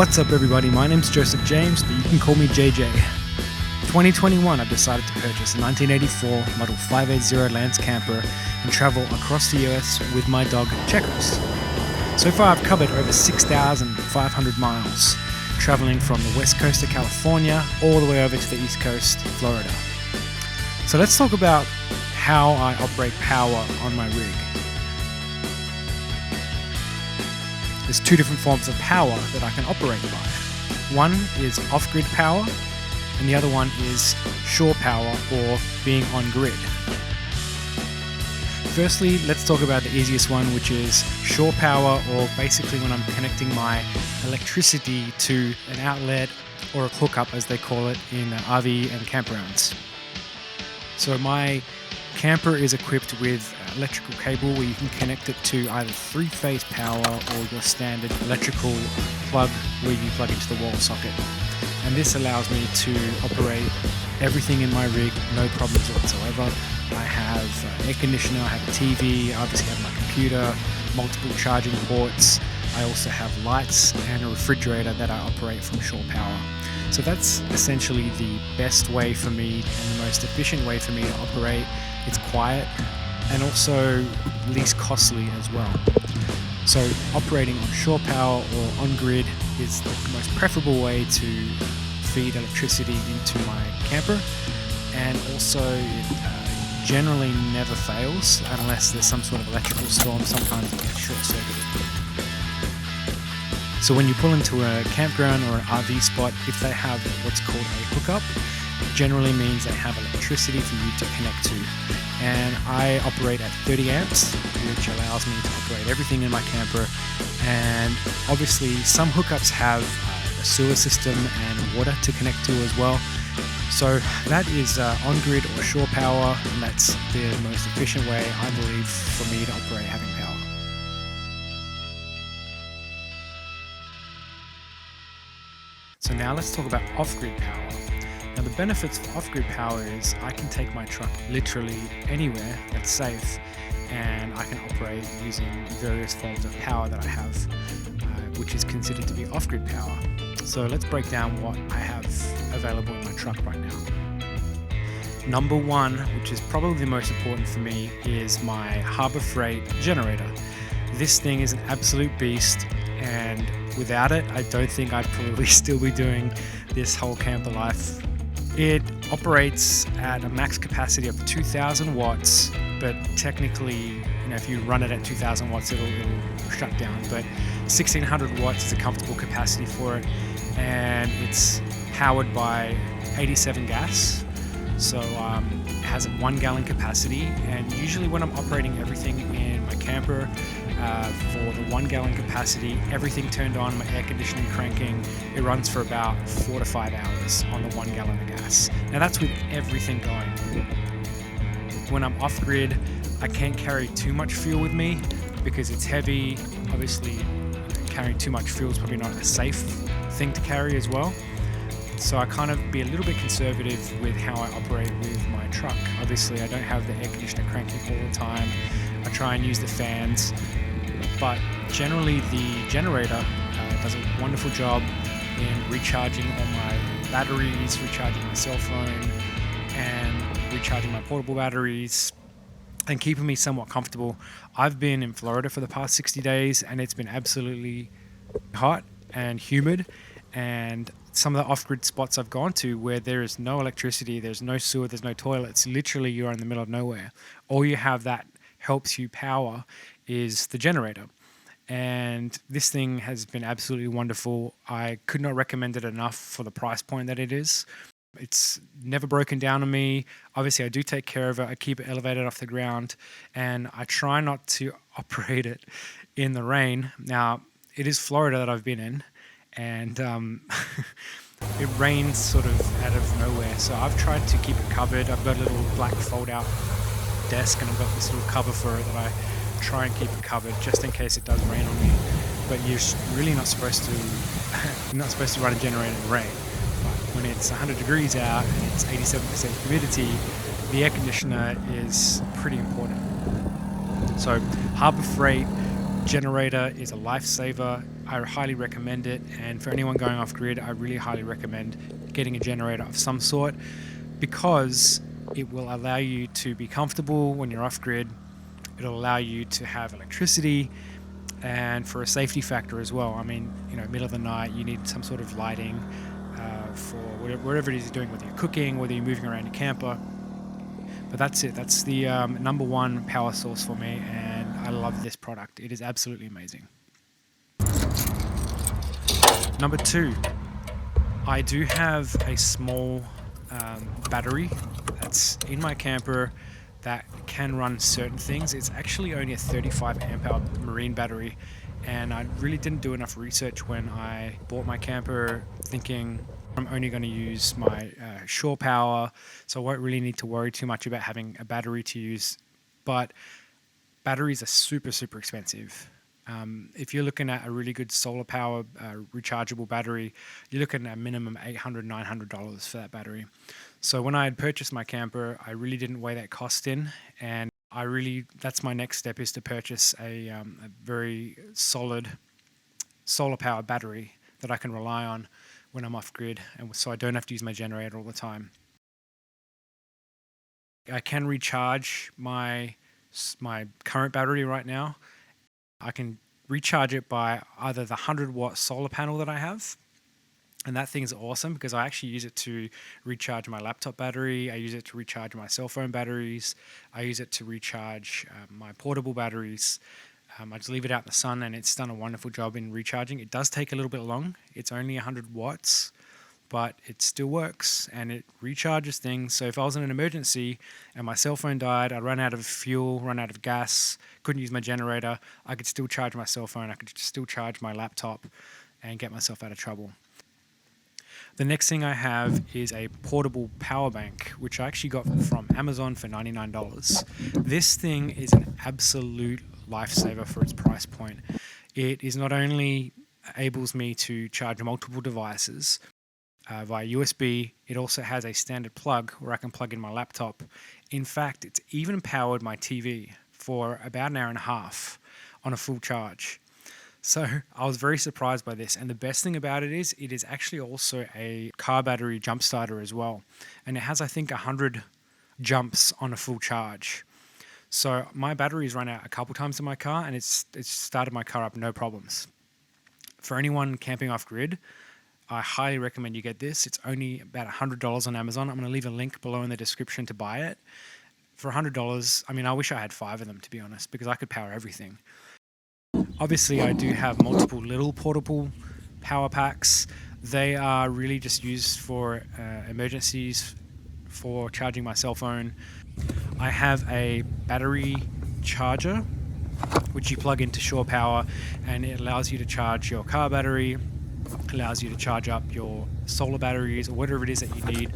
What's up everybody, my name's Joseph James, but you can call me JJ. 2021 I've decided to purchase a 1984 Model 580 Lance camper and travel across the US with my dog Checkers. So far I've covered over 6,500 miles, traveling from the west coast of California all the way over to the east coast, Florida. So let's talk about how I operate power on my rig. There's two different forms of power that I can operate by. One is off-grid power, and the other one is shore power, or being on grid. Firstly, let's talk about the easiest one, which is shore power, or basically when I'm connecting my electricity to an outlet or a hookup, as they call it in RV and campgrounds. So my camper is equipped with electrical cable where you can connect it to either three-phase power or your standard electrical plug where you plug into the wall socket. And this allows me to operate everything in my rig, no problems whatsoever. I have air conditioner, I have a TV, I obviously have my computer, multiple charging ports. I also have lights and a refrigerator that I operate from shore power. So that's essentially the best way for me and the most efficient way for me to operate. It's quiet and also least costly as well. So operating on shore power or on grid is the most preferable way to feed electricity into my camper, and also it generally never fails unless there's some sort of electrical storm. Sometimes it gets short-circuited. So when you pull into a campground or an RV spot, if they have what's called a hookup, it generally means they have electricity for you to connect to. And I operate at 30 amps, which allows me to operate everything in my camper. And obviously some hookups have a sewer system and water to connect to as well. So that is on-grid or shore power, and that's the most efficient way, I believe, for me to operate having power. So now let's talk about off-grid power. Now the benefits of off-grid power is I can take my truck literally anywhere that's safe, and I can operate using various forms of power that I have, which is considered to be off-grid power. So let's break down what I have available in my truck right now. Number one, which is probably the most important for me, is my Harbor Freight generator. This thing is an absolute beast, and without it, I don't think I'd probably still be doing this whole camper life. It operates at a max capacity of 2,000 watts, but technically, if you run it at 2,000 watts, it'll shut down. But 1,600 watts is a comfortable capacity for it, and it's powered by 87 gas. So it has a 1 gallon capacity, and usually when I'm operating everything in my camper, for the 1 gallon capacity, everything turned on, my air conditioning cranking, it runs for about 4 to 5 hours on the 1 gallon of gas. Now that's with everything going. When I'm off grid, I can't carry too much fuel with me because it's heavy. Obviously, carrying too much fuel is probably not a safe thing to carry as well. So I kind of be a little bit conservative with how I operate with my truck. Obviously, I don't have the air conditioner cranking all the time. I try and use the fans, but generally the generator does a wonderful job in recharging all my batteries, recharging my cell phone, and recharging my portable batteries, and keeping me somewhat comfortable. I've been in Florida for the past 60 days, and it's been absolutely hot and humid, and some of the off-grid spots I've gone to where there is no electricity, there's no sewer, there's no toilets, literally you're in the middle of nowhere. All you have that helps you power is the generator. And this thing has been absolutely wonderful. I could not recommend it enough for the price point that it is. It's never broken down on me. Obviously, I do take care of it. I keep it elevated off the ground, and I try not to operate it in the rain. Now, it is Florida that I've been in, and it rains sort of out of nowhere. So I've tried to keep it covered. I've got a little black fold-out desk, and I've got this little cover for it that I try and keep it covered just in case it does rain on me. But you're really not supposed to run a generator in the rain. But when it's 100 degrees out and it's 87% humidity, the air conditioner is pretty important. So Harbor Freight Generator is a lifesaver. I highly recommend it. And for anyone going off grid, I really highly recommend getting a generator of some sort, because it will allow you to be comfortable when you're off grid. It'll allow you to have electricity, and for a safety factor as well. I mean, middle of the night, you need some sort of lighting for whatever it is you're doing, whether you're cooking, whether you're moving around your camper. But that's it. That's the number one power source for me, and I love this product. It is absolutely amazing. Number two, I do have a small battery that's in my camper that can run certain things. It's actually only a 35 amp hour marine battery, and I really didn't do enough research when I bought my camper, thinking I'm only going to use my shore power, so I won't really need to worry too much about having a battery to use. But batteries are super, super expensive. If you're looking at a really good solar power rechargeable battery, you're looking at a minimum $800, $900 for that battery. So when I had purchased my camper, I really didn't weigh that cost in, and that's my next step, is to purchase a very solid solar power battery that I can rely on when I'm off grid, and so I don't have to use my generator all the time. I can recharge my current battery right now. I can recharge it by either the 100-watt solar panel that I have, and that thing's awesome because I actually use it to recharge my laptop battery. I use it to recharge my cell phone batteries. I use it to recharge my portable batteries. I just leave it out in the sun, and it's done a wonderful job in recharging. It does take a little bit long. It's only 100 watts, but it still works, and it recharges things. So if I was in an emergency and my cell phone died, I'd run out of fuel, run out of gas, couldn't use my generator, I could still charge my cell phone, I could still charge my laptop and get myself out of trouble. The next thing I have is a portable power bank, which I actually got from Amazon for $99. This thing is an absolute lifesaver for its price point. It is not only enables me to charge multiple devices via USB, it also has a standard plug where I can plug in my laptop. In fact, it's even powered my TV for about an hour and a half on a full charge. So I was very surprised by this, and the best thing about it is actually also a car battery jump starter as well, and it has, I think, 100 jumps on a full charge. So my battery's run out a couple times in my car, and it's started my car up no problems. For anyone camping off grid, I highly recommend you get this. It's only about $100 on Amazon. I'm going to leave a link below in the description to buy it. For $100, I mean, I wish I had 5 of them, to be honest, because I could power everything. Obviously, I do have multiple little portable power packs. They are really just used for emergencies, for charging my cell phone. I have a battery charger, which you plug into shore power, and it allows you to charge your car battery, allows you to charge up your solar batteries or whatever it is that you need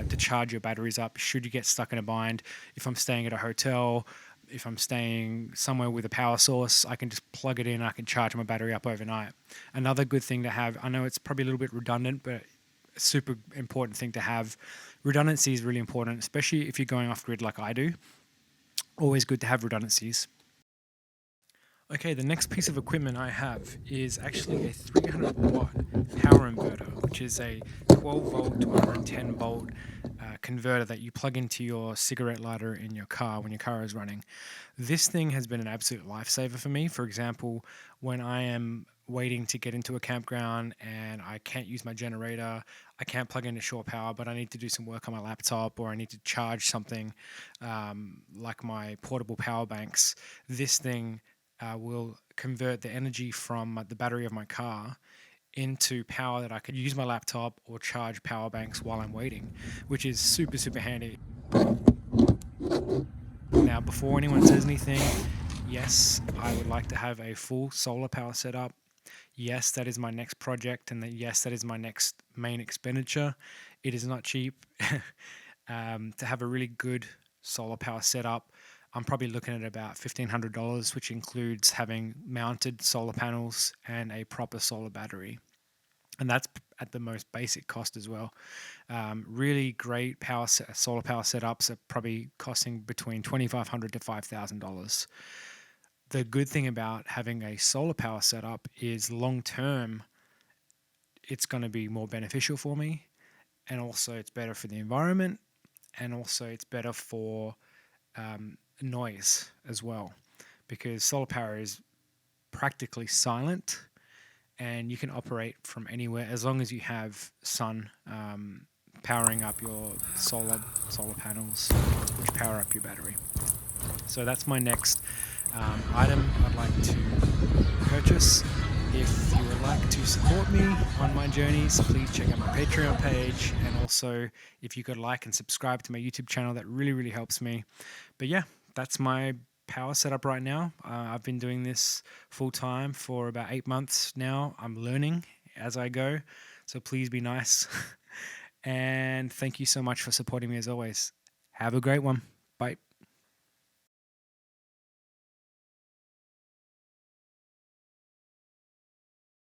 to charge your batteries up should you get stuck in a bind. If I'm staying at a hotel, if I'm staying somewhere with a power source, I can just plug it in and I can charge my battery up overnight. Another good thing to have, I know it's probably a little bit redundant, but a super important thing to have. Redundancy is really important, especially if you're going off grid like I do. Always good to have redundancies. Okay, the next piece of equipment I have is actually a 300-watt power inverter, which is a 12-volt to 110-volt converter that you plug into your cigarette lighter in your car when your car is running. This thing has been an absolute lifesaver for me. For example, when I am waiting to get into a campground and I can't use my generator, I can't plug into shore power, but I need to do some work on my laptop, or I need to charge something like my portable power banks, this thing will convert the energy from the battery of my car into power that I could use my laptop or charge power banks while I'm waiting, which is super, super handy. Now, before anyone says anything, yes, I would like to have a full solar power setup. Yes, that is my next project, and yes, that is my next main expenditure. It is not cheap. To have a really good solar power setup, I'm probably looking at about $1,500, which includes having mounted solar panels and a proper solar battery. And that's at the most basic cost as well. Really great solar power setups are probably costing between $2,500 to $5,000. The good thing about having a solar power setup is long term, it's going to be more beneficial for me. And also, it's better for the environment. And also, it's better for noise as well. Because solar power is practically silent and you can operate from anywhere as long as you have sun powering up your solar panels, which power up your battery. So that's my next item I'd like to purchase. If you would like to support me on my journeys, please check out my Patreon page. And also, if you could like and subscribe to my YouTube channel, that really, really helps me. But yeah, that's my power setup right now. I've been doing this full time for about 8 months now. I'm learning as I go. So please be nice. And thank you so much for supporting me as always. Have a great one. Bye.